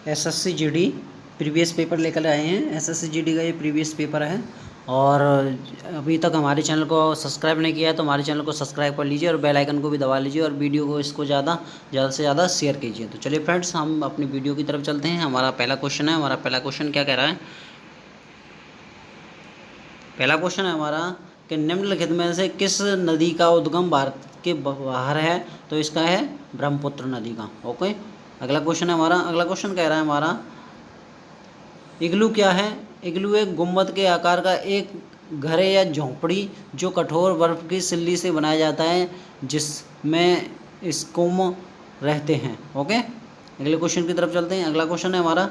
SSC GD previous paper लेकर आए हैं। एसएससी जीडी का ये प्रीवियस पेपर है। और अभी तक हमारे चैनल को सब्सक्राइब नहीं किया है तो हमारे चैनल को सब्सक्राइब कर लीजिए और बेल आइकन को भी दबा लीजिए और वीडियो को इसको ज़्यादा से ज़्यादा शेयर कीजिए। तो चलिए फ्रेंड्स, हम अपनी वीडियो की तरफ चलते हैं। हमारा पहला क्वेश्चन है। हमारा पहला क्वेश्चन क्या कह रहा है? पहला क्वेश्चन है हमारा कि निम्नलिखित में से किस नदी का उद्गम भारत के बाहर है? तो इसका है ब्रह्मपुत्र नदी का। ओके, अगला क्वेश्चन है हमारा। अगला क्वेश्चन कह रहा है हमारा, इग्लू क्या है? इग्लू एक गुंबद के आकार का एक घर या झोंपड़ी जो कठोर बर्फ की सिल्ली से बनाया जाता है, जिसमें स्कूम रहते हैं। ओके, अगले क्वेश्चन की तरफ चलते हैं। अगला क्वेश्चन है हमारा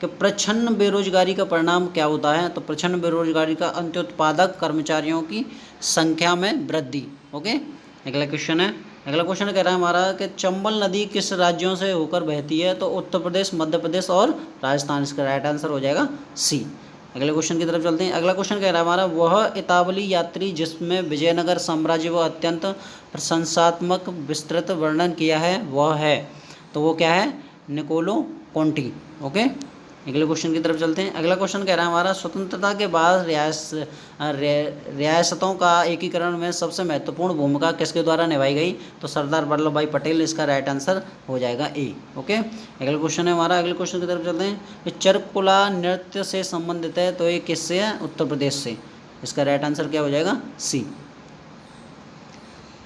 कि प्रच्छन्न बेरोजगारी का परिणाम क्या होता है? तो प्रच्छन्न बेरोजगारी का अंत्योत्पादक कर्मचारियों की संख्या में वृद्धि। ओके, अगला क्वेश्चन है। अगला क्वेश्चन कह रहा है हमारा कि चंबल नदी किस राज्यों से होकर बहती है? तो उत्तर प्रदेश, मध्य प्रदेश और राजस्थान। इसका राइट आंसर हो जाएगा सी। अगले क्वेश्चन की तरफ चलते हैं। अगला क्वेश्चन कह रहा है हमारा, वह इतावली यात्री जिसमें विजयनगर साम्राज्य व अत्यंत प्रशंसात्मक विस्तृत वर्णन किया है वह है? तो वो क्या है? Niccolo Conti. ओके, अगले क्वेश्चन की तरफ चलते हैं। अगला क्वेश्चन कह रहा है हमारा, स्वतंत्रता के बाद रियासतों का एकीकरण में सबसे महत्वपूर्ण भूमिका किसके द्वारा निभाई गई? तो सरदार वल्लभ भाई पटेल। इसका राइट आंसर हो जाएगा ए। ओके, अगला क्वेश्चन है हमारा। अगले क्वेश्चन की तरफ चलते हैं। ये चरकुला नृत्य से संबंधित है, तो ये किससे है? उत्तर प्रदेश से। इसका राइट आंसर क्या हो जाएगा? सी।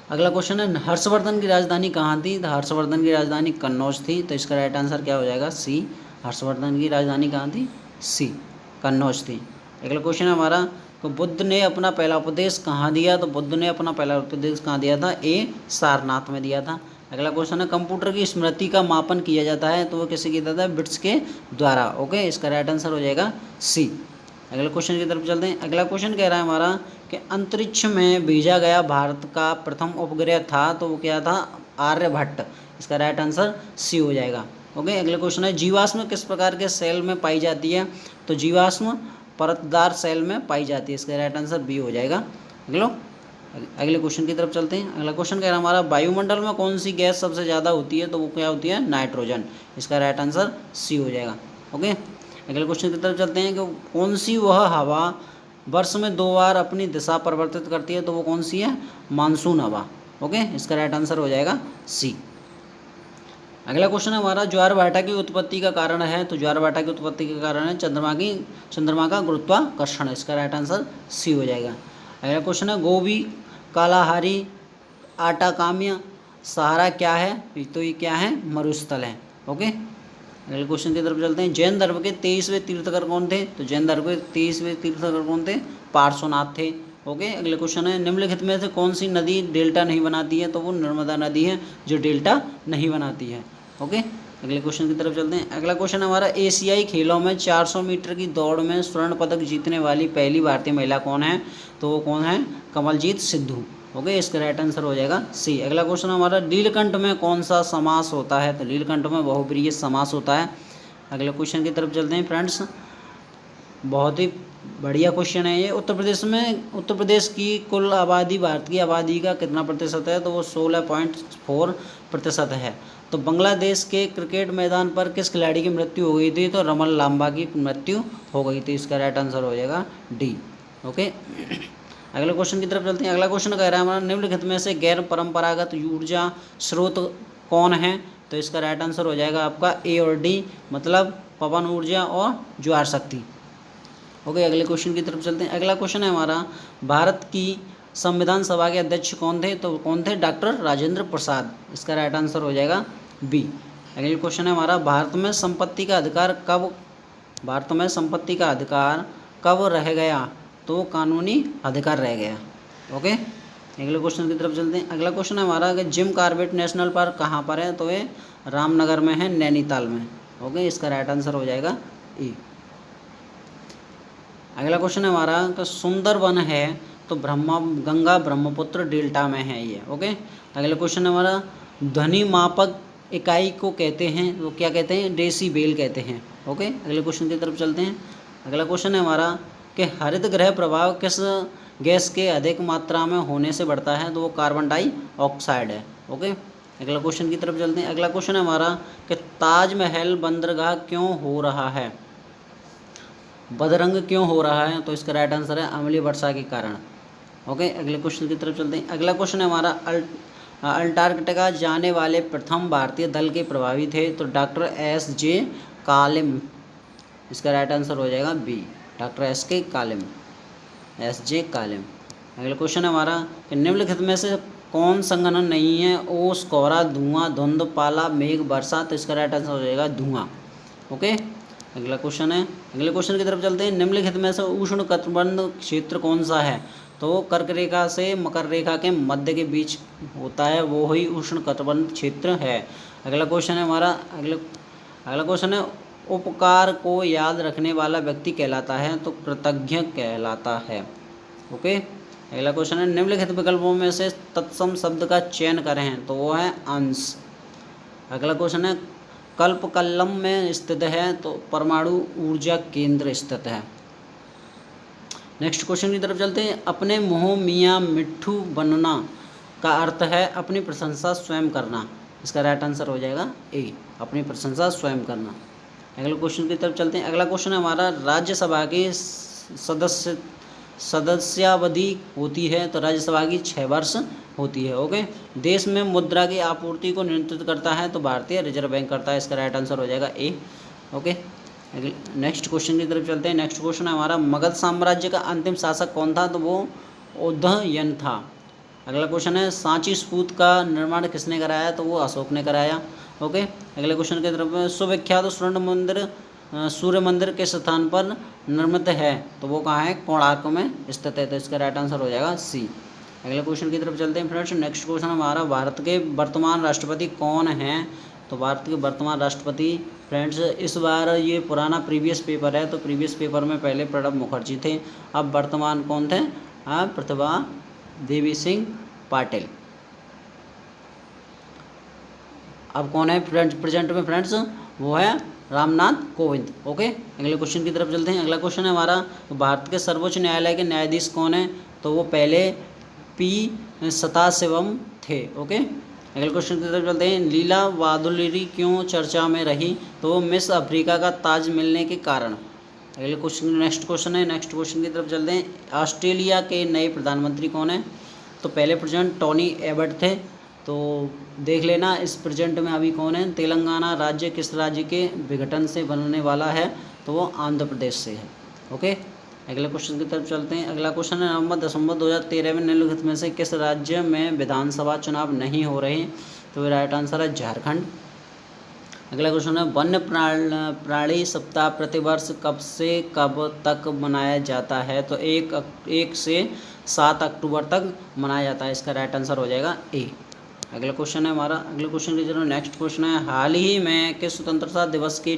अगला क्वेश्चन है, हर्षवर्धन की राजधानी कहाँ थी? तो हर्षवर्धन की राजधानी कन्नौज थी। तो इसका राइट आंसर क्या हो जाएगा? सी। हर्षवर्धन की राजधानी कहाँ थी? सी, कन्नौज थी। अगला क्वेश्चन है हमारा, तो बुद्ध ने अपना पहला उपदेश कहाँ दिया? तो बुद्ध ने अपना पहला उपदेश कहाँ दिया था? ए, सारनाथ में दिया था। अगला क्वेश्चन है, कंप्यूटर की स्मृति का मापन किया जाता है, तो वो किससे किया जाता है? बिट्स के द्वारा। ओके, इसका राइट आंसर हो जाएगा सी। अगले क्वेश्चन की तरफ चलते हैं। अगला क्वेश्चन कह रहा है हमारा कि अंतरिक्ष में भेजा गया भारत का प्रथम उपग्रह था, तो वो क्या था? आर्यभट्ट। इसका राइट आंसर सी हो जाएगा। ओके, अगले क्वेश्चन है, जीवाश्म किस प्रकार के सेल में पाई जाती है? तो जीवाश्म परतदार सेल में पाई जाती है। इसका राइट आंसर बी हो जाएगा। अगले क्वेश्चन की तरफ चलते हैं। अगला क्वेश्चन कह रहा है हमारा, वायुमंडल में कौन सी गैस सबसे ज़्यादा होती है? तो वो क्या होती है? नाइट्रोजन। इसका राइट आंसर सी हो जाएगा। ओके, अगले क्वेश्चन की तरफ चलते हैं कि कौन सी वह हवा वर्ष में 2 बार अपनी दिशा परिवर्तित करती है? तो वो कौन सी है? मानसून हवा। ओके, इसका राइट आंसर हो जाएगा सी। अगला क्वेश्चन है हमारा, ज्वारभाटा की उत्पत्ति का कारण है? तो ज्वारभाटा की उत्पत्ति का कारण है चंद्रमा का गुरुत्वाकर्षण। इसका राइट आंसर सी हो जाएगा। अगला क्वेश्चन है, गोबी, कालाहारी, आटाकाम्य, सहारा क्या है? तो ये क्या है? मरुस्थल है। ओके, अगले क्वेश्चन की तरफ चलते हैं। जैन धर्म के 23वें तीर्थकर कौन थे? तो जैन धर्म के 23वें तीर्थकर कौन थे? पार्श्वनाथ थे। ओके, अगले क्वेश्चन है, निम्नलिखित में से कौन सी नदी डेल्टा नहीं बनाती है? तो वो नर्मदा नदी है जो डेल्टा नहीं बनाती है। ओके, अगले क्वेश्चन की तरफ चलते हैं। अगला क्वेश्चन हमारा, एशियाई खेलों में 400 मीटर की दौड़ में स्वर्ण पदक जीतने वाली पहली भारतीय महिला कौन है? तो वो कौन है? कमलजीत सिद्धू। ओके, इसका राइट आंसर हो जाएगा सी। अगला क्वेश्चन हमारा, नीलकंठ में कौन सा समास होता है? तो नीलकंठ में बहुब्रीहि समास होता है। अगले क्वेश्चन की तरफ चलते हैं फ्रेंड्स, बहुत ही बढ़िया क्वेश्चन है ये। उत्तर प्रदेश की कुल आबादी भारत की आबादी का कितना प्रतिशत है? तो वो 16.4% है। तो बांग्लादेश के क्रिकेट मैदान पर किस खिलाड़ी की मृत्यु हो गई थी? तो रमन लांबा की मृत्यु हो गई थी। इसका राइट आंसर हो जाएगा डी। ओके, अगले क्वेश्चन की तरफ चलते हैं। अगला क्वेश्चन कह रहा है हमारा, निम्नलिखित में से गैर परंपरागत ऊर्जा स्रोत कौन है? तो इसका राइट आंसर हो जाएगा आपका ए और डी, मतलब पवन ऊर्जा और ज्वार शक्ति। ओके, अगले क्वेश्चन की तरफ चलते हैं। अगला क्वेश्चन है हमारा, भारत की संविधान सभा के अध्यक्ष कौन थे? तो कौन थे? डॉक्टर राजेंद्र प्रसाद। इसका राइट आंसर हो जाएगा बी। अगले क्वेश्चन है हमारा, भारत में संपत्ति का अधिकार कब रह गया? तो कानूनी अधिकार रह गया। ओके, अगले क्वेश्चन की तरफ चलते हैं। अगला क्वेश्चन है हमारा कि जिम कॉर्बेट नेशनल पार्क कहाँ पर है? तो ये रामनगर में है, नैनीताल में। ओके, इसका राइट आंसर हो जाएगा ई। अगला क्वेश्चन है हमारा कि सुंदरवन है तो गंगा ब्रह्मपुत्र डेल्टा में है ये। ओके, अगला क्वेश्चन है हमारा, ध्वनि मापक इकाई को कहते हैं, वो क्या कहते हैं? डेसीबेल कहते हैं। ओके, अगले क्वेश्चन की तरफ चलते हैं। अगला क्वेश्चन है हमारा कि हरित गृह प्रभाव किस गैस के अधिक मात्रा में होने से बढ़ता है? तो वो कार्बन डाइऑक्साइड है। ओके, अगला क्वेश्चन की तरफ चलते हैं। अगला क्वेश्चन है हमारा कि ताजमहल बंदरगाह क्यों हो रहा है, बदरंग क्यों हो रहा है, तो इसका राइट आंसर है अम्लीय वर्षा के कारण। ओके, अगले क्वेश्चन की तरफ चलते हैं। अगला क्वेश्चन है हमारा अंटार्कटिका जाने वाले प्रथम भारतीय दल के प्रभावी थे, तो डॉक्टर एस.जे. कालिम, इसका राइट आंसर हो जाएगा बी, डॉक्टर एस.के. कालिम, एस.जे. कालिम। अगला क्वेश्चन है हमारा कि निम्नलिखित में से कौन संघनन नहीं है, ओस, कोहरा, धुआं, धुंध, पाला, मेघ, वर्षा, तो इसका राइट आंसर हो जाएगा धुआं। ओके, अगला क्वेश्चन है, अगले क्वेश्चन की तरफ चलते हैं। निम्नलिखित में से उष्ण कटिबंध क्षेत्र कौन सा है, तो कर्क रेखा से मकर रेखा के मध्य के बीच होता है, वो ही उष्ण कटिबंध क्षेत्र है। अगला क्वेश्चन है हमारा, अगला क्वेश्चन है उपकार को याद रखने वाला व्यक्ति कहलाता है, तो कृतज्ञ कहलाता है। ओके, अगला क्वेश्चन है निम्नलिखित विकल्पों में से तत्सम शब्द का चयन करें, तो वो है अंश। अगला क्वेश्चन है कल्पकल्लम में स्थित है, तो परमाणु ऊर्जा केंद्र स्थित है। नेक्स्ट क्वेश्चन की तरफ चलते हैं। अपने मुँह मियाँ मिट्ठू बनना का अर्थ है अपनी प्रशंसा स्वयं करना, इसका राइट आंसर हो जाएगा ए, अपनी प्रशंसा स्वयं करना। अगले क्वेश्चन की तरफ चलते हैं। अगला क्वेश्चन है हमारा राज्यसभा के सदस्यावधि होती है, तो राज्यसभा की 6 वर्ष होती है। ओके, देश में मुद्रा की आपूर्ति को नियंत्रित करता है, तो भारतीय रिजर्व बैंक करता है, इसका राइट आंसर हो जाएगा ए। ओके, नेक्स्ट क्वेश्चन की तरफ चलते हैं। नेक्स्ट क्वेश्चन है हमारा मगध साम्राज्य का अंतिम शासक कौन था, तो वो उदयन था। अगला क्वेश्चन है सांची स्तूप का निर्माण किसने कराया, तो वो अशोक ने कराया। ओके, अगले क्वेश्चन की तरफ सुविख्यात स्वर्ण मंदिर सूर्य मंदिर के स्थान पर निर्मित है, तो वो कहाँ है, कोणार्क में स्थित है, तो इसका राइट आंसर हो जाएगा सी। अगले क्वेश्चन की तरफ चलते हैं फ्रेंड्स। नेक्स्ट क्वेश्चन हमारा भारत के वर्तमान राष्ट्रपति कौन हैं, तो भारत के वर्तमान राष्ट्रपति फ्रेंड्स, इस बार ये पुराना प्रीवियस पेपर है, तो प्रीवियस पेपर में पहले प्रणब मुखर्जी थे, अब वर्तमान कौन थे, प्रतिभा देवी सिंह पाटिल। अब कौन है प्रेजेंट में फ्रेंड्स, वो है रामनाथ कोविंद। ओके, अगले क्वेश्चन की तरफ चलते हैं। अगला क्वेश्चन है हमारा तो भारत के सर्वोच्च न्यायालय के न्यायाधीश कौन है, तो वो पहले पी सदाशिवम थे। ओके, अगले क्वेश्चन की तरफ चलते हैं। लीला वादुलिरी क्यों चर्चा में रही, तो वो मिस अफ्रीका का ताज मिलने के कारण। अगले क्वेश्चन नेक्स्ट क्वेश्चन है। नेक्स्ट क्वेश्चन की तरफ चलते हैं। ऑस्ट्रेलिया के नए प्रधानमंत्री कौन है, तो पहले प्रेसिडेंट टोनी एबट थे, तो देख लेना इस प्रेजेंट में अभी कौन है। तेलंगाना राज्य किस राज्य के विघटन से बनने वाला है, तो वो आंध्र प्रदेश से है। ओके, अगले क्वेश्चन की तरफ चलते हैं। अगला क्वेश्चन है नवंबर-दिसंबर 2013 में निम्नलिखित में से किस राज्य में विधानसभा चुनाव नहीं हो रहे, तो राइट आंसर है झारखंड। अगला क्वेश्चन है वन्य प्राणी सप्ताह प्रतिवर्ष कब से कब तक मनाया जाता है, तो 1 से 7 अक्टूबर तक मनाया जाता है, इसका राइट आंसर हो जाएगा ए। अगला क्वेश्चन है हमारा, अगले क्वेश्चन की जरूर नेक्स्ट क्वेश्चन है हाल ही में किस स्वतंत्रता दिवस के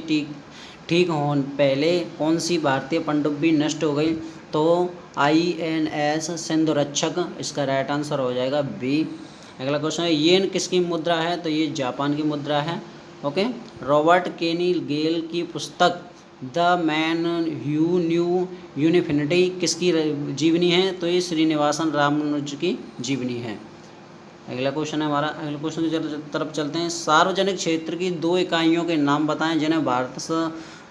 ठीक होने पहले कौन सी भारतीय पनडुब्बी नष्ट हो गई, तो INS सिंधुरक्षक, इसका राइट आंसर हो जाएगा बी। अगला क्वेश्चन है येन किसकी मुद्रा है, तो ये जापान की मुद्रा है। ओके, रॉबर्ट केनी गेल की पुस्तक द मैन हू न्यू यूनिफिनिटी किसकी जीवनी है, तो ये श्रीनिवासन रामानुज की जीवनी है। अगला क्वेश्चन है हमारा, अगले क्वेश्चन की तरफ चलते हैं। सार्वजनिक क्षेत्र की 2 इकाइयों के नाम बताएं जिन्हें भारत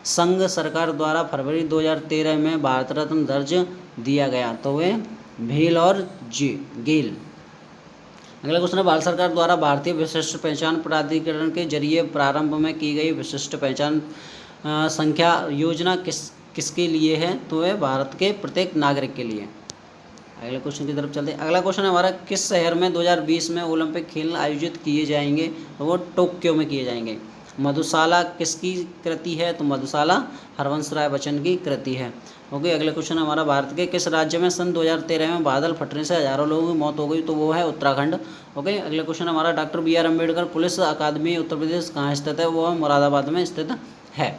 संघ सरकार द्वारा फरवरी 2013 में भारत रत्न दर्ज दिया गया, तो वे भेल और गेल। अगला क्वेश्चन है भारत सरकार द्वारा भारतीय विशिष्ट पहचान प्राधिकरण के जरिए प्रारंभ में की गई विशिष्ट पहचान संख्या योजना किसके लिए है, तो वह भारत के प्रत्येक नागरिक के लिए। अगले क्वेश्चन की तरफ चलते हैं। अगला क्वेश्चन है हमारा किस शहर में 2020 में ओलंपिक खेल आयोजित किए जाएंगे, तो वो टोक्यो में किए जाएंगे। मधुशाला किसकी कृति है, तो मधुशाला हरवंश राय बच्चन की कृति है। ओके, अगले क्वेश्चन है हमारा भारत के किस राज्य में सन 2013 में बादल फटने से हजारों लोगों की मौत हो गई, तो वो है उत्तराखंड। ओके, अगले क्वेश्चन हमारा डॉक्टर BR अम्बेडकर पुलिस अकादमी उत्तर प्रदेश कहाँ स्थित है, वो मुरादाबाद में स्थित है।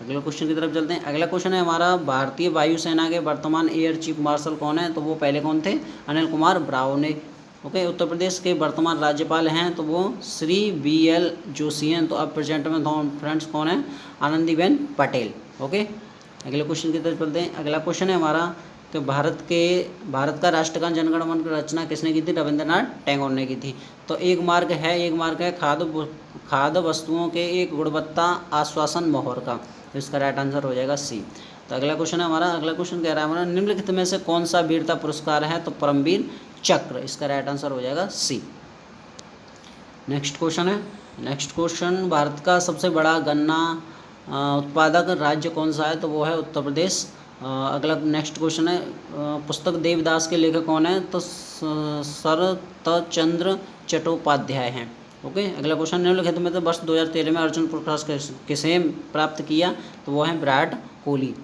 अगले क्वेश्चन की तरफ चलते हैं। अगला क्वेश्चन है हमारा भारतीय वायुसेना के वर्तमान एयर चीफ मार्शल कौन है, तो वो पहले कौन थे, अनिल कुमार ब्रावो ने। ओके, उत्तर प्रदेश के वर्तमान राज्यपाल हैं, तो वो श्री BL जोशी हैं, तो अब प्रेजेंट में फ्रेंड्स कौन है, आनंदीबेन पटेल। ओके, अगले क्वेश्चन की तरफ चलते हैं। अगला क्वेश्चन है हमारा कि भारत का राष्ट्रगान जनगण मन की रचना किसने की थी? रविंद्रनाथ टैगोर ने की थी। तो एक मार्क है खाद्य वस्तुओं के एक गुणवत्ता आश्वासन मोहर का। तो इसका राइट आंसर हो जाएगा सी। तो अगला क्वेश्चन है हमारा, अगला क्वेश्चन कह रहा है हमारा, निम्नलिखित में से कौन सा वीरता पुरस्कार है? तो परमवीर चक्र। इसका राइट आंसर हो जाएगा सी। नेक्स्ट क्वेश्चन है, नेक्स्ट क्वेश्चन, भारत का सबसे बड़ा गन्ना उत्पादक राज्य कौन सा है? तो वो है उत्तर प्रदेश। अगला नेक्स्ट क्वेश्चन है, पुस्तक देवदास के लेखक कौन है? तो शरतचंद्र चट्टोपाध्याय हैं। ओके। अगला क्वेश्चन, निम्नलिखित में तो वर्ष 2013 में अर्जुन पुरस्कार किसे प्राप्त किया? तो वो है विराट कोहली।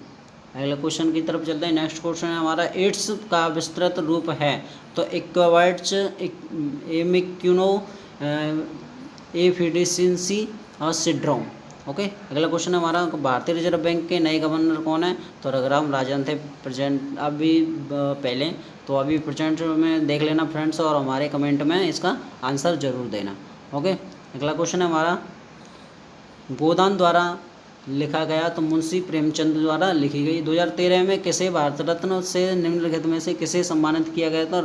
अगले क्वेश्चन की तरफ चलते हैं। नेक्स्ट क्वेश्चन है हमारा, एड्स का विस्तृत रूप है? तो एक्वायर्ड एमिक्यूनो एफिडेंसी और सिंड्रोम। ओके। अगला क्वेश्चन है हमारा, भारतीय रिजर्व बैंक के नए गवर्नर कौन है? तो रघुराम राजन थे प्रेजेंट अभी पहले। तो अभी प्रेजेंट में देख लेना फ्रेंड्स, और हमारे कमेंट में इसका आंसर जरूर देना। ओके। अगला क्वेश्चन है हमारा, गोदान द्वारा लिखा गया? तो मुंशी प्रेमचंद द्वारा लिखी गई। 2013 में किसे भारत रत्न से निम्नलिखित में से किसे सम्मानित किया गया? तो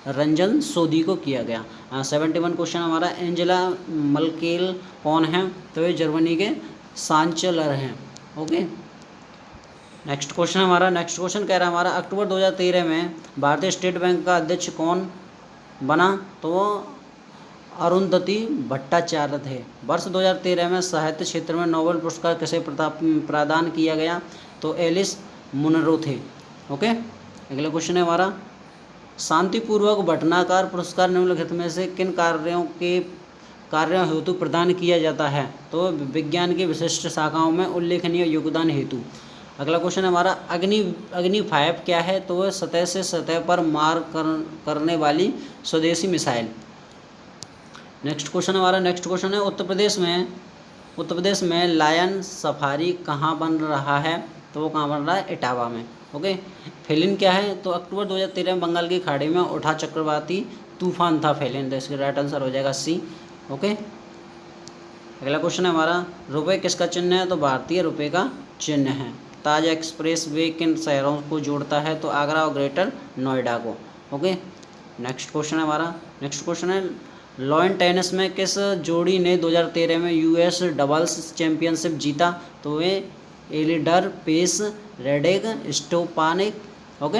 रंजन सोधी को किया गया। 71 क्वेश्चन हमारा, एंजेला मर्केल कौन है? तो ये जर्मनी के चांसलर हैं। ओके। नेक्स्ट क्वेश्चन हमारा, नेक्स्ट क्वेश्चन कह रहा है हमारा, अक्टूबर 2013 में भारतीय स्टेट बैंक का अध्यक्ष कौन बना? तो वो अरुंधति भट्टाचार्य थे। वर्ष 2013 में साहित्य क्षेत्र में नोबेल पुरस्कार किसे प्रदान किया गया? तो एलिस मुनरो थे। ओके। अगला क्वेश्चन है हमारा, शांतिपूर्वक भटनागर पुरस्कार निम्नलिखित में से किन कार्यों हेतु प्रदान किया जाता है? तो विज्ञान की विशिष्ट शाखाओं में उल्लेखनीय योगदान हेतु। अगला क्वेश्चन है हमारा, अग्नि 5 क्या है? तो वह सतह से सतह पर मार करने वाली स्वदेशी मिसाइल। नेक्स्ट क्वेश्चन हमारा, नेक्स्ट क्वेश्चन है, उत्तर प्रदेश में लायन सफारी कहाँ बन रहा है? तो वो कहाँ बन रहा है? इटावा में। ओके। फेलिन क्या है? तो अक्टूबर 2013 में बंगाल की खाड़ी में उठा चक्रवाती तूफान था फेलिन। तो इसका राइट आंसर हो जाएगा सी। ओके। अगला क्वेश्चन है हमारा, रुपये किसका चिन्ह है? तो भारतीय रुपये का चिन्ह है। ताज एक्सप्रेस वे किन शहरों को जोड़ता है? तो आगरा और ग्रेटर नोएडा को। ओके। नेक्स्ट क्वेश्चन है हमारा, नेक्स्ट क्वेश्चन है, लॉन टेनिस में किस जोड़ी ने 2013 में यूएस डबल्स चैंपियनशिप जीता? तो वे एलिडर पेस रेडेग स्टोपानिक। ओके।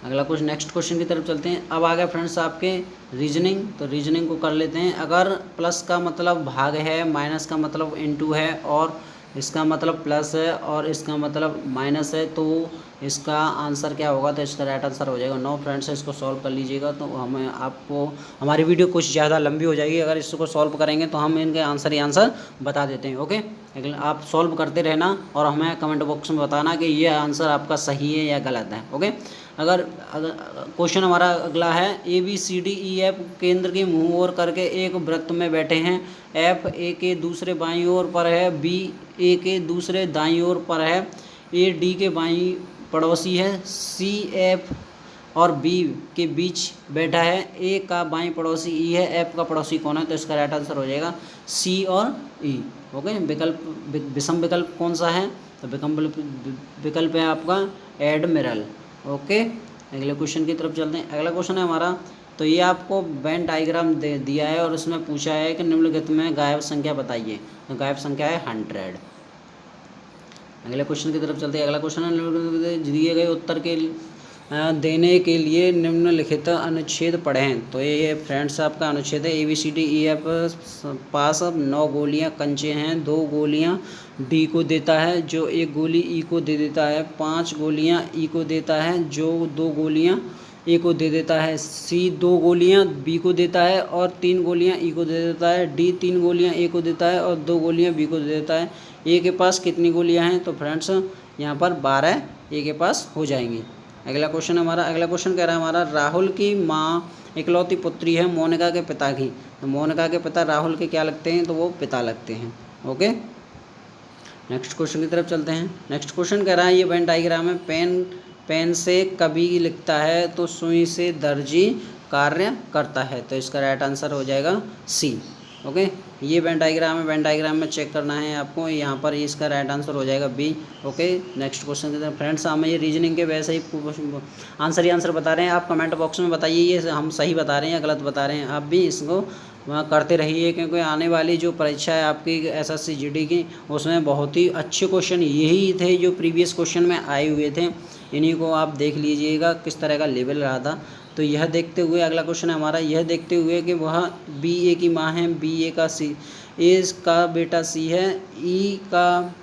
अगला क्वेश्चन, नेक्स्ट क्वेश्चन की तरफ चलते हैं। अब आ गया फ्रेंड्स आपके रीजनिंग। तो रीजनिंग को कर लेते हैं। अगर प्लस का मतलब भाग है, माइनस का मतलब इनटू है, और इसका मतलब प्लस है और इसका मतलब माइनस है, तो इसका आंसर क्या होगा? तो इसका राइट आंसर हो जाएगा 9। फ्रेंड्स इसको सॉल्व कर लीजिएगा, तो हमें आपको हमारी वीडियो कुछ ज़्यादा लंबी हो जाएगी। अगर इसको सॉल्व करेंगे तो हम इनके आंसर ही आंसर बता देते हैं। ओके। लेकिन आप सॉल्व करते रहना और हमें कमेंट बॉक्स में बताना कि ये आंसर आपका सही है या गलत है। ओके। अगर क्वेश्चन हमारा अगला है, ABCDEF केंद्र के मुंह ओर करके एक वृत्त में बैठे हैं। F A के दूसरे बाईं ओर पर है, B A के दूसरे दाईं ओर पर है, A D के बाईं पड़ोसी है, C F और B के बीच बैठा है, A का बाईं पड़ोसी E है, F का पड़ोसी कौन है? तो इसका राइट आंसर हो जाएगा C और E। ओके। विषम विकल्प कौन सा है? तो विकल्प है आपका एडमिरल। ओके। अगले क्वेश्चन की तरफ चलते हैं। अगला क्वेश्चन है हमारा, तो ये आपको वेन डायग्राम दिया है और इसमें पूछा है कि निम्नलिखित में गायब संख्या बताइए। तो गायब संख्या है 100। अगले क्वेश्चन की तरफ चलते हैं। अगला क्वेश्चन है, दिए गए उत्तर के देने के लिए निम्नलिखित अनुच्छेद पढ़ें। तो ये फ्रेंड्स आपका अनुच्छेद है ABCDEF पास 9 गोलियां कंचे हैं, 2 गोलियां D को देता है जो 1 गोली E को दे देता है, 5 गोलियां E को देता है जो 2 गोलियां A को दे देता है, C 2 गोलियां B को देता है और 3 गोलियां E को दे देता है, D 3 गोलियां A को देता है और 2 गोलियां B को दे देता है। A के पास कितनी गोलियां हैं? तो फ्रेंड्स यहाँ पर 12 A के पास हो जाएंगी। अगला क्वेश्चन हमारा, अगला क्वेश्चन कह रहा है हमारा, राहुल की माँ इकलौती पुत्री है मोनिका के पिता की। तो मोनिका के पिता राहुल के क्या लगते हैं? तो वो पिता लगते हैं। ओके। नेक्स्ट क्वेश्चन की तरफ चलते हैं। नेक्स्ट क्वेश्चन कह रहा है, ये वेन डायग्राम है, पेन से कवि लिखता है तो सुई से दर्जी कार्य करता है। तो इसका राइट आंसर हो जाएगा सी। ओके, ये वेन डायग्राम है, वेन डायग्राम में चेक करना है आपको, यहाँ पर इसका राइट आंसर हो जाएगा बी। ओके, नेक्स्ट क्वेश्चन देते हैं फ्रेंड्स। हमें ये रीजनिंग के वैसे ही आंसर ही आंसर बता रहे हैं, आप कमेंट बॉक्स में बताइए ये हम सही बता रहे हैं या गलत बता रहे हैं। आप भी इसको करते रहिए, क्योंकि आने वाली जो परीक्षा है आपकी SSC GD की, उसमें बहुत ही अच्छे क्वेश्चन यही थे जो प्रीवियस क्वेश्चन में आए हुए थे, इन्हीं को आप देख लीजिएगा किस तरह का लेवल रहा था। तो यह देखते हुए अगला क्वेश्चन है हमारा, यह देखते हुए कि वह BA की माँ है, BA का C, A का बेटा C है, E का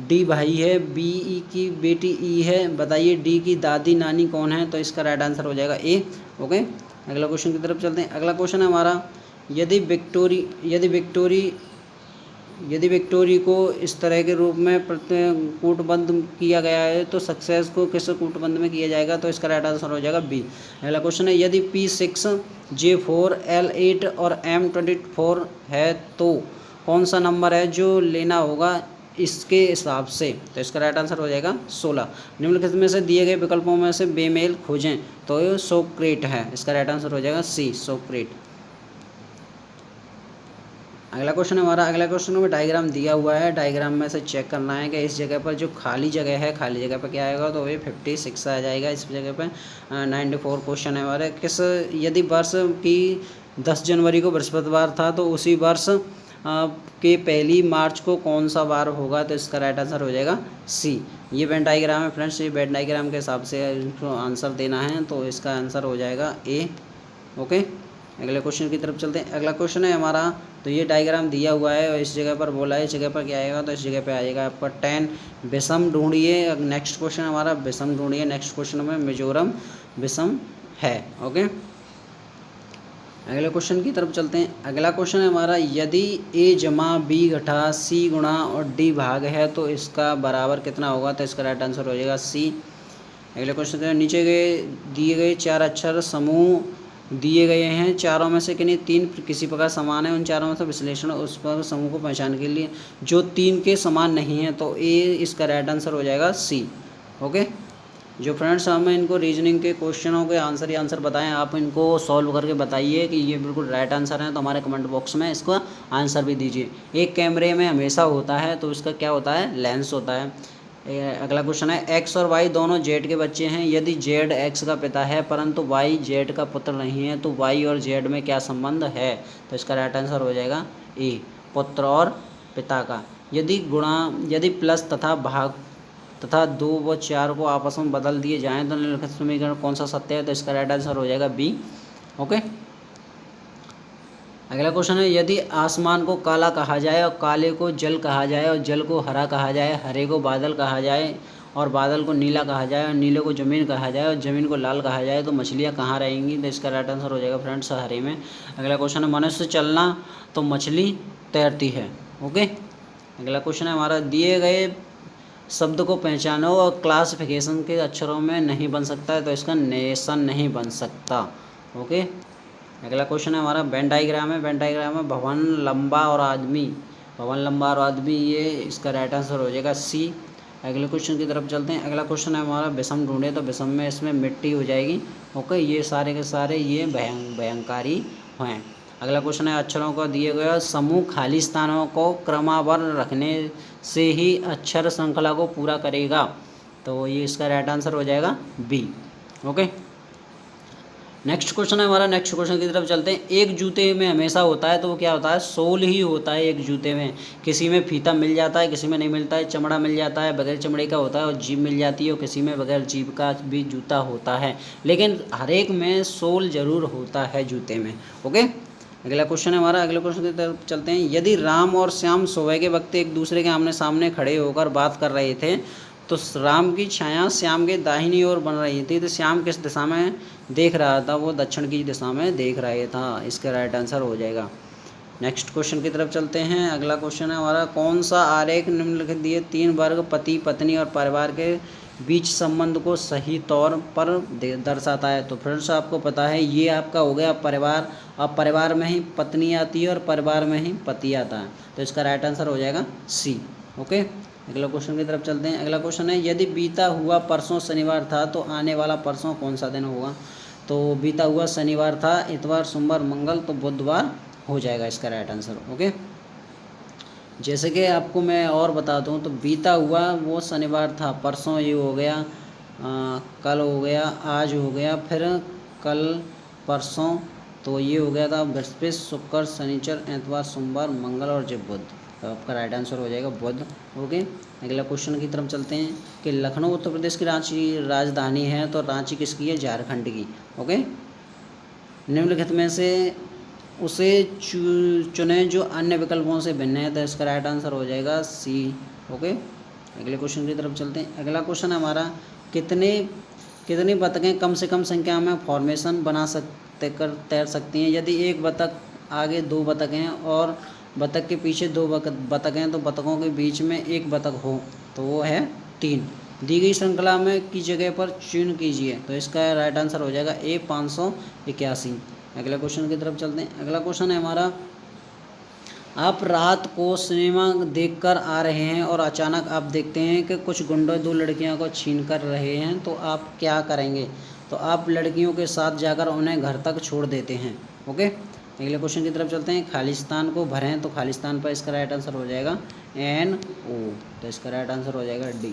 D भाई है, BE की बेटी E है, बताइए D की दादी नानी कौन है? तो इसका राइट आंसर हो जाएगा A। ओके, अगला क्वेश्चन की तरफ चलते हैं। अगला क्वेश्चन है हमारा, यदि विक्टोरी को इस तरह के रूप में कूटबद्ध किया गया है तो सक्सेस को किस कूटबद्ध में किया जाएगा? तो इसका राइट आंसर हो जाएगा बी। अगला क्वेश्चन है, यदि P6 J4 L8 और M24 है तो कौन सा नंबर है जो लेना होगा इसके हिसाब से? तो इसका राइट आंसर हो जाएगा 16। निम्नलिखित में से दिए गए विकल्पों में से बेमेल खोजें। तो ये सोक्रेट है, इसका राइट आंसर हो जाएगा सी, सोक्रेट। अगला क्वेश्चन हमारा, अगला क्वेश्चन में डायग्राम दिया हुआ है, डायग्राम में से चेक करना है कि इस जगह पर जो खाली जगह है, खाली जगह पर क्या आएगा? तो ये 56 आ जाएगा इस जगह पर। 94 क्वेश्चन है हमारे, यदि वर्ष की 10 जनवरी को बृहस्पतिवार था तो उसी वर्ष के 1 मार्च को कौन सा वार होगा? तो इसका राइट आंसर हो जाएगा सी। ये वेन डायग्राम है फ्रेंड्स, ये वेन डायग्राम के हिसाब से इनको आंसर देना है, तो इसका आंसर हो जाएगा ए। ओके, अगले क्वेश्चन की तरफ चलते हैं। अगला क्वेश्चन है हमारा, तो ये डायग्राम दिया हुआ है और इस जगह पर बोला है, इस जगह पर क्या आएगा? तो इस जगह पे आएगा आपका 10 विषम ढूंढिए। नेक्स्ट क्वेश्चन हमारा विषम ढूंढिए, नेक्स्ट क्वेश्चन में मिजोरम विषम है। ओके, अगले क्वेश्चन की तरफ चलते हैं। अगला क्वेश्चन है हमारा, यदि A जमा B घटा C गुणा और D भाग है तो इसका बराबर कितना होगा? तो इसका राइट आंसर हो जाएगा सी। अगले क्वेश्चन है, नीचे दिए गए 4 अक्षर समूह दिए गए हैं, चारों में से किन्हीं 3 किसी प्रकार समान है, उन चारों में से विश्लेषण उस पर समूह को पहचान के लिए जो 3 के समान नहीं है। तो ए इसका राइट आंसर हो जाएगा सी। ओके, जो फ्रेंड्स हमें इनको रीजनिंग के क्वेश्चनों के आंसर ही आंसर बताएं, आप इनको सॉल्व करके बताइए कि ये बिल्कुल राइट आंसर है, तो हमारे कमेंट बॉक्स में इसका आंसर भी दीजिए। एक कैमरे में हमेशा होता है तो उसका क्या होता है? लेंस होता है। अगला क्वेश्चन है, एक्स और वाई दोनों जेड के बच्चे हैं, यदि जेड एक्स का पिता है परंतु वाई जेड का पुत्र नहीं है तो वाई और जेड में क्या संबंध है? तो इसका राइट आंसर हो जाएगा ए, पुत्र और पिता का। यदि प्लस तथा भाग तथा 2 व 4 को आपस में बदल दिए जाएं तो निम्नलिखित समीकरण कौन सा सत्य है? तो इसका राइट आंसर हो जाएगा बी। ओके, अगला क्वेश्चन है, यदि आसमान को काला कहा जाए और काले को जल कहा जाए और जल को हरा कहा जाए, हरे को बादल कहा जाए और बादल को नीला कहा जाए और नीले को ज़मीन कहा जाए और ज़मीन को लाल कहा जाए, तो मछलियाँ कहाँ रहेंगी? तो इसका राइट आंसर हो जाएगा फ्रेंड्स हरे में। अगला क्वेश्चन है, मनुष्य चलना तो मछली तैरती है। ओके, अगला क्वेश्चन है हमारा, दिए गए शब्द को पहचानो और क्लासिफिकेशन के अक्षरों में नहीं बन सकता है, तो इसका नेशन नहीं बन सकता। ओके, अगला क्वेश्चन है हमारा, वेन डायग्राम है, वेन डायग्राम में भवन लंबा और आदमी, भवन लंबा और आदमी, ये इसका राइट आंसर हो जाएगा सी। अगले क्वेश्चन की तरफ चलते हैं। अगला क्वेश्चन है हमारा, विषम ढूंढे, तो विषम में इसमें मिट्टी हो जाएगी। ओके, ये सारे के सारे ये भयंकारी हैं। अगला क्वेश्चन है, अक्षरों को दिए गए समूह खाली स्थानों को क्रमबद्ध रखने से ही अक्षर श्रृंखला को पूरा करेगा, तो ये इसका राइट आंसर हो जाएगा बी। ओके, नेक्स्ट क्वेश्चन है हमारा, नेक्स्ट क्वेश्चन की तरफ चलते हैं। एक जूते में हमेशा होता है तो वो क्या होता है? सोल ही होता है एक जूते में। किसी में फीता मिल जाता है, किसी में नहीं मिलता है, चमड़ा मिल जाता है, बगैर चमड़े का होता है, और जीभ मिल जाती है, और किसी में बगैर जीभ का भी जूता होता है, लेकिन हर एक में सोल जरूर होता है जूते में। ओके, अगला क्वेश्चन है हमारा, अगले क्वेश्चन की तरफ चलते हैं। यदि राम और श्याम सुबह के वक्त एक दूसरे के आमने सामने खड़े होकर बात कर रहे थे तो राम की छाया श्याम के दाहिनी ओर बन रही थी, तो श्याम किस दिशा में देख रहा था? वो दक्षिण की दिशा में देख रहा था, इसका राइट आंसर हो जाएगा। नेक्स्ट क्वेश्चन की तरफ चलते हैं। अगला क्वेश्चन है हमारा, कौन सा आरेख निम्नलिखित दिए 3 वर्ग पति पत्नी और परिवार के बीच संबंध को सही तौर पर दर्शाता है? तो फ्रेंड्स आपको पता है ये आपका हो गया परिवार, अब परिवार में ही पत्नी आती है और परिवार में ही पति आता है, तो इसका राइट आंसर हो जाएगा सी। ओके, अगला क्वेश्चन की तरफ चलते हैं। अगला क्वेश्चन है, यदि बीता हुआ परसों शनिवार था तो आने वाला परसों कौन सा दिन होगा? तो बीता हुआ शनिवार था, इतवार सोमवार मंगल, तो बुधवार हो जाएगा इसका राइट आंसर। ओके, जैसे कि आपको मैं और बता दूं तो बीता हुआ वो शनिवार था, परसों ये हो गया, कल हो गया, आज हो गया, फिर कल, परसों, तो ये हो गया था बृहस्पति, शुक्र, शनिचर, एतवार, सोमवार, मंगल और जब बुध। तो आपका राइट आंसर हो जाएगा बुध। ओके, अगला क्वेश्चन की तरफ चलते हैं कि लखनऊ उत्तर प्रदेश की राजधानी है, तो रांची किसकी है? झारखंड की। ओके, निम्नलिखित में से उसे चुने जो अन्य विकल्पों से भिन्न है, तो इसका राइट आंसर हो जाएगा सी। ओके, अगले क्वेश्चन की तरफ चलते हैं। अगला क्वेश्चन है हमारा, कितने कितनी बतखें कम से कम संख्या में फॉर्मेशन बना सकते कर तैर सकती हैं? यदि एक बतख आगे दो बतख हैं और बतख के पीछे दो बतख हैं, तो बतखों के बीच में एक बतख हो तो वो है 3। दी गई श्रृंखला में की जगह पर चयन कीजिए, तो इसका राइट आंसर हो जाएगा ए 581। अगला क्वेश्चन की तरफ चलते हैं। अगला क्वेश्चन है हमारा, आप रात को सिनेमा देखकर आ रहे हैं और अचानक आप देखते हैं कि कुछ गुंडे दो लड़कियों को छीन कर रहे हैं, तो आप क्या करेंगे? तो आप लड़कियों के साथ जाकर उन्हें घर तक छोड़ देते हैं। ओके, अगले क्वेश्चन की तरफ चलते हैं। खालिस्तान को भरें, तो खालिस्तान पर इसका राइट आंसर हो जाएगा NO, तो इसका राइट आंसर हो जाएगा D।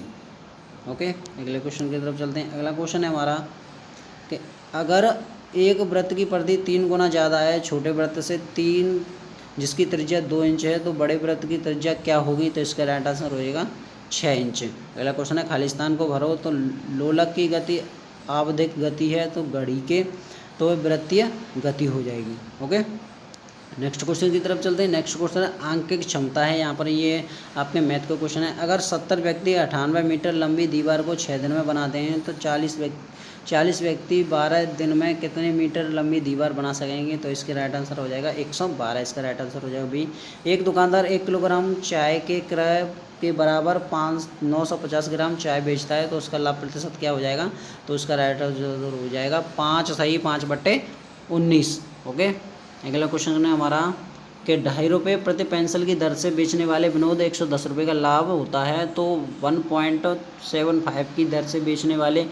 ओके, अगले क्वेश्चन की तरफ चलते हैं। अगला क्वेश्चन है हमारा कि अगर एक वृत्त की परिधि 3 गुना ज़्यादा है छोटे वृत्त से 3, जिसकी त्रिज्या 2 इंच है, तो बड़े वृत्त की त्रिज्या क्या होगी? तो इसका राइट आंसर हो जाएगा 6 इंच। अगला क्वेश्चन है, खालिस्तान को भरो, तो लोलक की गति आवधिक गति है, तो घड़ी के तो वृत्तीय गति हो जाएगी। ओके, नेक्स्ट क्वेश्चन की तरफ चलते हैं। नेक्स्ट क्वेश्चन है आंकिक क्षमता है, यहाँ पर ये आपके मैथ का क्वेश्चन है। अगर 70 व्यक्ति 98 मीटर लंबी दीवार को 6 दिन में बनाते हैं, तो 40 व्यक्ति 12 दिन में कितने मीटर लंबी दीवार बना सकेंगे? तो इसके राइट आंसर हो जाएगा 112। इसका राइट आंसर हो जाएगा बी। एक दुकानदार 1 किलोग्राम चाय के क्रय के बराबर 950 ग्राम चाय बेचता है, तो उसका लाभ प्रतिशत क्या हो जाएगा? तो उसका राइट आंसर हो जाएगा 5 सही 5/19। ओके, अगला क्वेश्चन है हमारा कि 2.5 रुपये प्रति पेंसिल की दर से बेचने वाले विनोद 110 रुपये का लाभ होता है, तो 1.75 की दर से बेचने वाले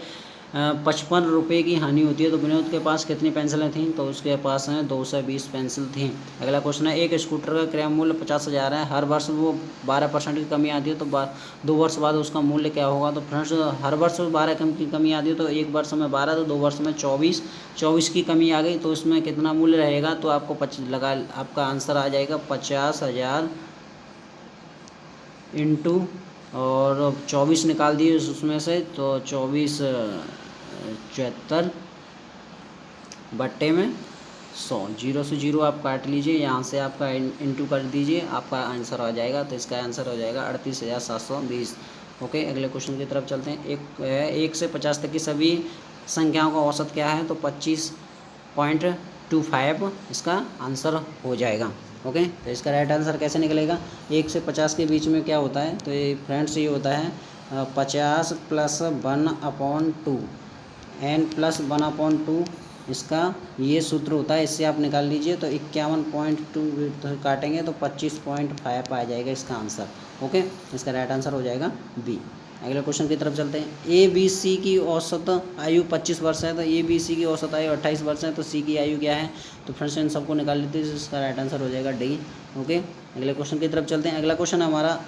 55 रुपये की हानि होती है, तो विनोद के पास कितनी पेंसिलें थीं? तो उसके पास हैं 220 पेंसिल थीं। अगला क्वेश्चन है, एक स्कूटर का क्रय मूल्य 50,000 है, हर वर्ष वो 12% की कमी आती है, तो 2 वर्ष बाद उसका मूल्य क्या होगा? तो फ्रेंड्स, हर वर्ष 12 की कमी आती है, तो एक वर्ष में 12, तो 2 वर्ष में 24 की कमी आ गई, तो इसमें कितना मूल्य रहेगा? तो आपको आपका आंसर आ जाएगा 50,000 इंटू और 24 निकाल दिए उसमें से, तो 24 74 बट्टे में 100, 0 से 0 आप काट लीजिए, यहाँ से आपका इंटू कर दीजिए, आपका आंसर आ जाएगा। तो इसका आंसर हो जाएगा 38,720। ओके, अगले क्वेश्चन की तरफ चलते हैं। 1 से 50 तक की सभी संख्याओं का औसत क्या है? तो 25.25 इसका आंसर हो जाएगा। ओके, तो इसका राइट आंसर कैसे निकलेगा? 1 से 50 के बीच में क्या होता है? तो ये फ्रेंड्स ये होता है 50 + 1/2 n + 1/2, इसका ये सूत्र होता है, इससे आप निकाल लीजिए, तो 51.2 काटेंगे तो 25.5 आ जाएगा इसका आंसर। ओके, इसका राइट आंसर हो जाएगा बी। अगले क्वेश्चन की तरफ चलते हैं। ABC की औसत आयु 25 वर्ष है, तो ABC की औसत आयु 28 वर्ष है, तो C की आयु क्या है? तो फ्रेंड्स इन सबको निकाल लेते हैं, इसका राइट आंसर हो जाएगा डी। ओके, अगले क्वेश्चन की तरफ चलते हैं। अगला क्वेश्चन हमारा,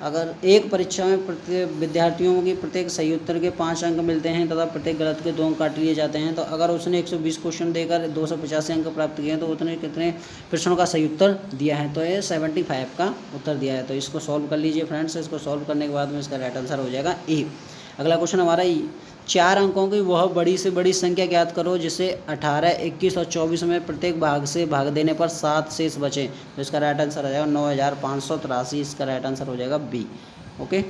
अगर एक परीक्षा में प्रत्येक विद्यार्थियों की प्रत्येक सही उत्तर के 5 अंक मिलते हैं तथा प्रत्येक गलत के 2 अंक काट लिए जाते हैं, तो अगर उसने 120 क्वेश्चन देकर 285 अंक प्राप्त किए हैं, तो उसने कितने प्रश्नों का सही उत्तर दिया है? तो ये 75 का उत्तर दिया है। तो इसको सॉल्व कर लीजिए फ्रेंड्स। इसको सॉल्व करने के बाद में इसका राइट आंसर हो जाएगा ए। अगला क्वेश्चन हमारा 4 अंकों की वह बड़ी से बड़ी संख्या ज्ञात करो जिसे 18, 21 और 24 में प्रत्येक भाग से भाग देने पर 7 शेष बचे, तो इसका राइट आंसर आ जाएगा 9,583। इसका राइट आंसर हो जाएगा बी। ओके,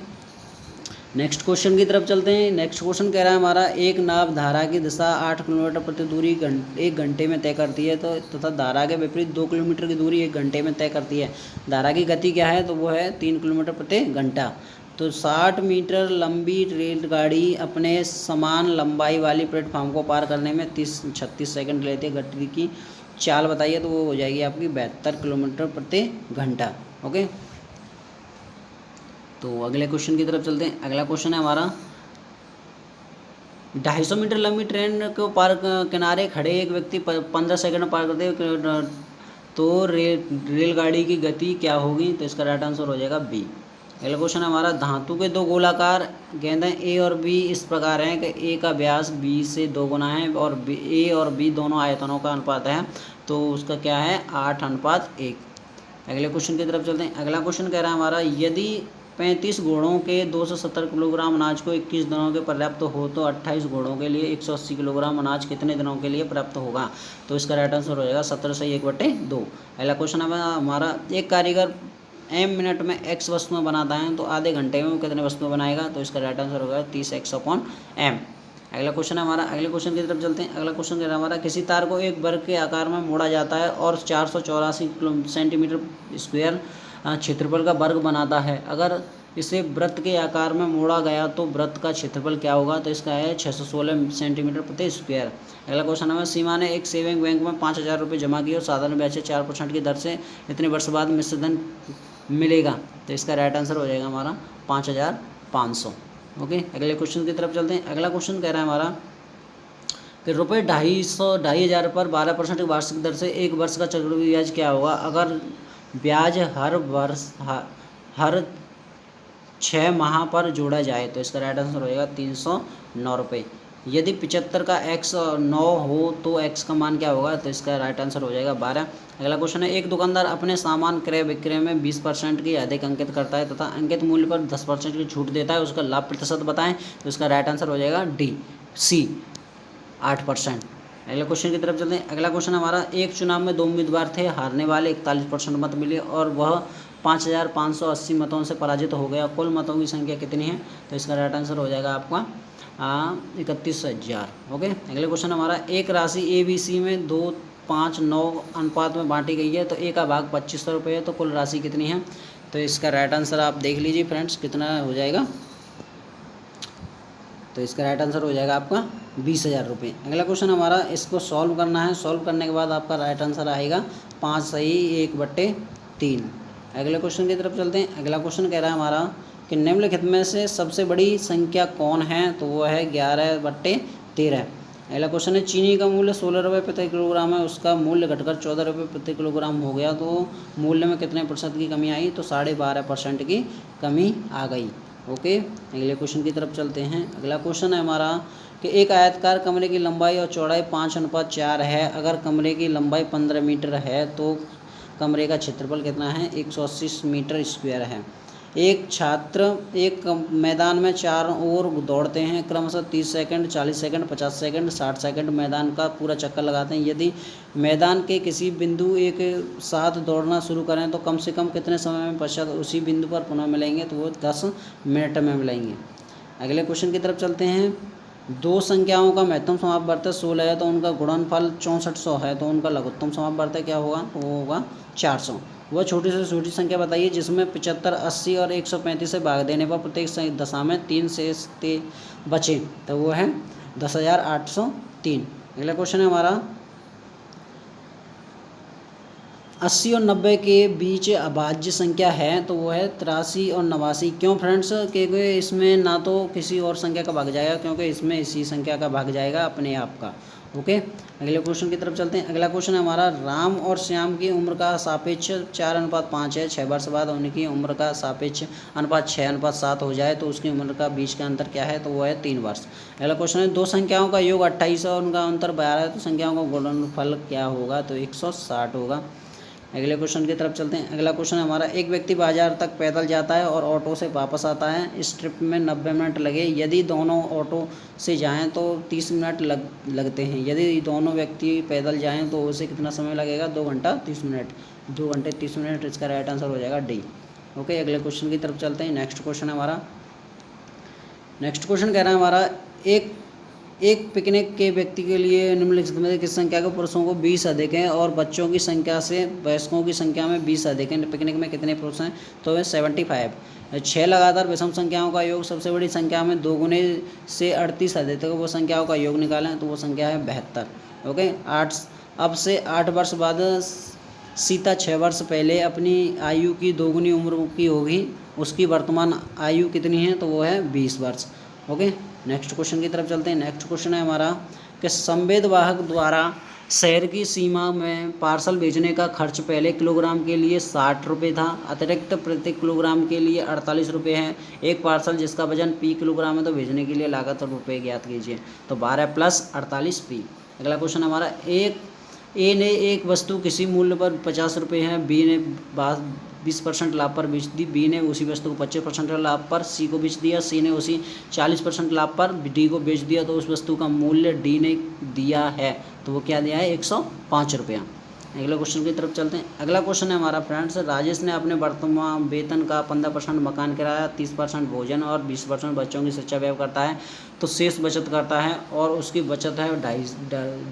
नेक्स्ट क्वेश्चन की तरफ चलते हैं। नेक्स्ट क्वेश्चन कह रहा है हमारा, एक नाव धारा की दिशा 8 किलोमीटर प्रति दूरी 1 घंटे में तय करती है, तो तथा धारा के विपरीत 2 किलोमीटर की दूरी 1 घंटे में तय करती है। धारा की गति क्या है? तो वो है 3 किलोमीटर प्रति घंटा। तो 60 मीटर लंबी रेलगाड़ी अपने समान लंबाई वाली प्लेटफार्म को पार करने में 36 सेकंड लेती है। गति की चाल बताइए, तो वो हो जाएगी आपकी 72 किलोमीटर प्रति घंटा। ओके, तो अगले क्वेश्चन की तरफ चलते हैं। अगला क्वेश्चन है हमारा 250 मीटर लंबी ट्रेन को पार किनारे खड़े एक व्यक्ति 15 सेकंड पार करते तो रेलगाड़ी की गति क्या होगी? तो इसका राइट आंसर हो जाएगा बी। अगला क्वेश्चन हमारा, धातु के दो गोलाकार गेंदें ए और बी इस प्रकार हैं कि ए का व्यास बी से 2 गुना है और ए और बी दोनों आयतनों का अनुपात है, तो उसका क्या है? 8:1। अगले क्वेश्चन की तरफ चलते हैं। अगला क्वेश्चन कह रहा है हमारा, यदि 35 घोड़ों के 270 किलोग्राम अनाज को 21 दिनों के पर्याप्त हो तो 28 घोड़ों के लिए 180 किलोग्राम अनाज कितने दिनों के लिए पर्याप्त होगा? तो इसका राइट आंसर हो जाएगा 17 से 1/2। अगला क्वेश्चन है हमारा, एक कारीगर m मिनट में x वस्तुएं बनाता है तो आधे घंटे में वो कितने वस्तुएं बनाएगा? तो इसका राइट आंसर होगा 30x/m। अगला क्वेश्चन है हमारा, अगले क्वेश्चन की तरफ चलते हैं। अगला क्वेश्चन कह रहा है हमारा, किसी तार को एक वर्ग के आकार में मोड़ा जाता है और 484 सेंटीमीटर स्क्वायर क्षेत्रफल का वर्ग बनाता है। अगर इसे वृत्त के आकार में मोड़ा गया तो वृत्त का क्षेत्रफल क्या होगा? तो इसका है 616 सेंटीमीटर प्रति स्क्वायर। अगला क्वेश्चन है, सीमा ने एक सेविंग बैंक में 5,000 रुपये जमा किए और साधारण ब्याज से 4% की दर से इतने वर्ष बाद मिश्र धन मिलेगा। तो इसका राइट आंसर हो जाएगा हमारा 5,500। ओके, अगले क्वेश्चन की तरफ चलते हैं। अगला क्वेश्चन कह रहा है हमारा कि रुपये 2,500 पर 12% की वार्षिक दर से एक वर्ष का चक्रवृद्धि ब्याज क्या होगा? अगर ब्याज हर वर्ष हर 6 माह पर जोड़ा जाए तो इसका राइट आंसर हो जाएगा 309 रुपये। यदि 75 का x 9 हो तो x का मान क्या होगा? तो इसका राइट आंसर हो जाएगा 12। अगला क्वेश्चन है, एक दुकानदार अपने सामान क्रय विक्रय में 20% की अधिक अंकित करता है तथा अंकित मूल्य पर 10% की छूट देता है, उसका लाभ प्रतिशत बताएं। तो इसका राइट आंसर हो जाएगा डी सी 8%। अगले क्वेश्चन की तरफ चलते हैं। अगला क्वेश्चन हमारा, एक चुनाव में 2 उम्मीदवार थे, हारने वाले 41% मत मिले और वह 5,580 मतों से पराजित हो गया। कुल मतों की संख्या कितनी है? तो इसका राइट आंसर हो जाएगा आपका 31,000। ओके, अगले क्वेश्चन हमारा, एक राशि ABC में 2, 5, 9 अनुपात में बांटी गई है तो ए का भाग 2500 रुपये है, तो कुल राशि कितनी है? तो इसका राइट आंसर आप देख लीजिए फ्रेंड्स, कितना हो जाएगा? तो इसका राइट आंसर हो जाएगा आपका 20,000 रुपये। अगला क्वेश्चन हमारा, इसको सॉल्व करना है। सॉल्व करने के बाद आपका राइट आंसर आएगा 5 सही 1/3। अगले क्वेश्चन की तरफ चलते हैं। अगला क्वेश्चन कह रहा है हमारा कि निम्नलिखित में से सबसे बड़ी संख्या कौन है? तो वो है 11/13। अगला क्वेश्चन है, चीनी का मूल्य 16 रुपये प्रति किलोग्राम है, उसका मूल्य घटकर 14 रुपये प्रति किलोग्राम हो गया तो मूल्य में कितने प्रतिशत की कमी आई? तो 12.5% की कमी आ गई। ओके, अगले क्वेश्चन की तरफ चलते हैं। अगला क्वेश्चन है हमारा कि एक आयताकार कमरे की लंबाई और चौड़ाई 5:4 है। अगर कमरे की लंबाई 15 मीटर है तो कमरे का क्षेत्रफल कितना है? 180 मीटर स्क्वायर है। एक छात्र एक मैदान में चारों ओर दौड़ते हैं, क्रमशः 30 सेकंड, 40 सेकंड, 50 सेकंड, 60 सेकंड मैदान का पूरा चक्कर लगाते हैं। यदि मैदान के किसी बिंदु एक साथ दौड़ना शुरू करें तो कम से कम कितने समय में पश्चात उसी बिंदु पर पुनः मिलेंगे? तो वो 10 मिनट में मिलेंगे। अगले क्वेश्चन की तरफ चलते हैं। दो संख्याओं का महत्तम समापवर्त 16 है तो उनका गुणनफल 6400 है, तो उनका लघुत्तम समापवर्त क्या होगा? तो वो होगा 400। वह छोटी से छोटी संख्या बताइए जिसमें 75, 80 और 135 से भाग देने पर प्रत्येक दशा में 3 शेष बचे, तो वो है 10,803। अगला क्वेश्चन है हमारा, 80 और 90 के बीच अभाज्य संख्या है तो वो है 83 और 89। क्यों फ्रेंड्स? क्योंकि इसमें ना तो किसी और संख्या का भाग जाएगा, क्योंकि इसमें इसी संख्या का भाग जाएगा अपने आप का। ओके, अगले क्वेश्चन की तरफ चलते हैं। अगला क्वेश्चन है हमारा, राम और श्याम की उम्र का सापेक्ष 4:5 है। 6 वर्ष बाद उनकी उम्र का सापेक्ष अनुपात 6:7 हो जाए तो उसकी उम्र का बीच का अंतर क्या है? तो वो है 3 वर्ष। अगला क्वेश्चन है, दो संख्याओं का योग 28 और उनका अंतर 12 है तो संख्याओं का गुणनफल क्या होगा? तो 160 होगा। अगले क्वेश्चन की तरफ चलते हैं। अगला क्वेश्चन है हमारा, एक व्यक्ति बाजार तक पैदल जाता है और ऑटो से वापस आता है। इस ट्रिप में 90 मिनट लगे। यदि दोनों ऑटो से जाएं तो 30 मिनट लगते हैं। यदि दोनों व्यक्ति पैदल जाएं तो उसे कितना समय लगेगा? 2 घंटा 30 मिनट। 2 घंटे 30 मिनट, इसका राइट आंसर हो जाएगा डी। ओके, अगले क्वेश्चन की तरफ चलते हैं। नेक्स्ट क्वेश्चन है हमारा, नेक्स्ट क्वेश्चन कह रहा है हमारा, एक पिकनिक के व्यक्ति के लिए निम्नलिखित में किस संख्या के पुरुषों को 20 अधिक हैं और बच्चों की संख्या से वयस्कों की संख्या में 20 अधिक हैं? पिकनिक में कितने पुरुष हैं? तो वे 75। 6 लगातार विषम संख्याओं का योग सबसे बड़ी संख्या में 2 गुने से 38 अधिक है, वो संख्याओं का योग निकालें तो वो संख्या है 72। ओके, 8 अब से 8 वर्ष बाद सीता 6 वर्ष पहले अपनी आयु की 2 गुनी उम्र की होगी। उसकी वर्तमान आयु कितनी है? तो वो है 20 वर्ष। ओके, नेक्स्ट क्वेश्चन की तरफ चलते हैं। नेक्स्ट क्वेश्चन है हमारा कि संवेद वाहक द्वारा शहर की सीमा में पार्सल भेजने का खर्च पहले किलोग्राम के लिए 60 रुपये था, अतिरिक्त प्रति किलोग्राम के लिए 48 रुपये है। एक पार्सल जिसका वजन P किलोग्राम है तो भेजने के लिए लागत और रुपये ज्ञात कीजिए। तो 12 + 48 P। अगला क्वेश्चन हमारा, ए ने एक वस्तु किसी मूल्य पर 50 रुपये है, बी ने 20% लाभ पर बेच दी, बी ने उसी वस्तु को 25% लाभ पर सी को बेच दिया, सी ने उसी 40% लाभ पर डी को बेच दिया, तो उस वस्तु का मूल्य डी ने दिया है, तो वो क्या दिया है, 105 रुपया। अगले क्वेश्चन की तरफ चलते हैं। अगला क्वेश्चन है हमारा फ्रेंड्स, राजेश ने अपने वर्तमान वेतन का 15% मकान किराया, 30% भोजन और 20% बच्चों की शिक्षा व्यय करता है, तो शेष बचत करता है और उसकी बचत है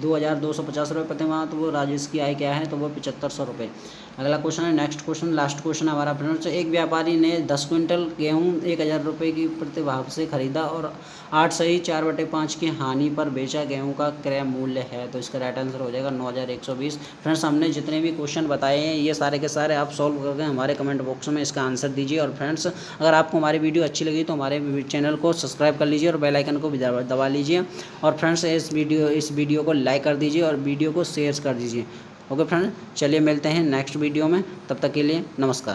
2250 रुपये प्रति माह, तो वो राजेश की आय क्या है, तो वो 7500 रुपये। अगला क्वेश्चन है, नेक्स्ट क्वेश्चन, लास्ट क्वेश्चन है हमारा फ्रेंड्स, एक व्यापारी ने 10 क्विंटल गेहूँ 1000 रुपये की प्रतिभाव से खरीदा और 8 सही 4/5 की हानि पर बेचा, गेहूं का क्रय मूल्य है, तो इसका राइट आंसर हो जाएगा 9120। फ्रेंड्स हमने जितने भी क्वेश्चन बताए हैं ये सारे के सारे आप सॉल्व करके हमारे कमेंट बॉक्स में इसका आंसर दीजिए। और फ्रेंड्स अगर आपको हमारी वीडियो अच्छी लगी तो हमारे चैनल को सब्सक्राइब कर लीजिए और बेल आइकन को भी दबा लीजिए। और फ्रेंड्स इस वीडियो को लाइक कर दीजिए और वीडियो को शेयर कर दीजिए। ओके फ्रेंड्स, चलिए मिलते हैं नेक्स्ट वीडियो में, तब तक के लिए नमस्कार।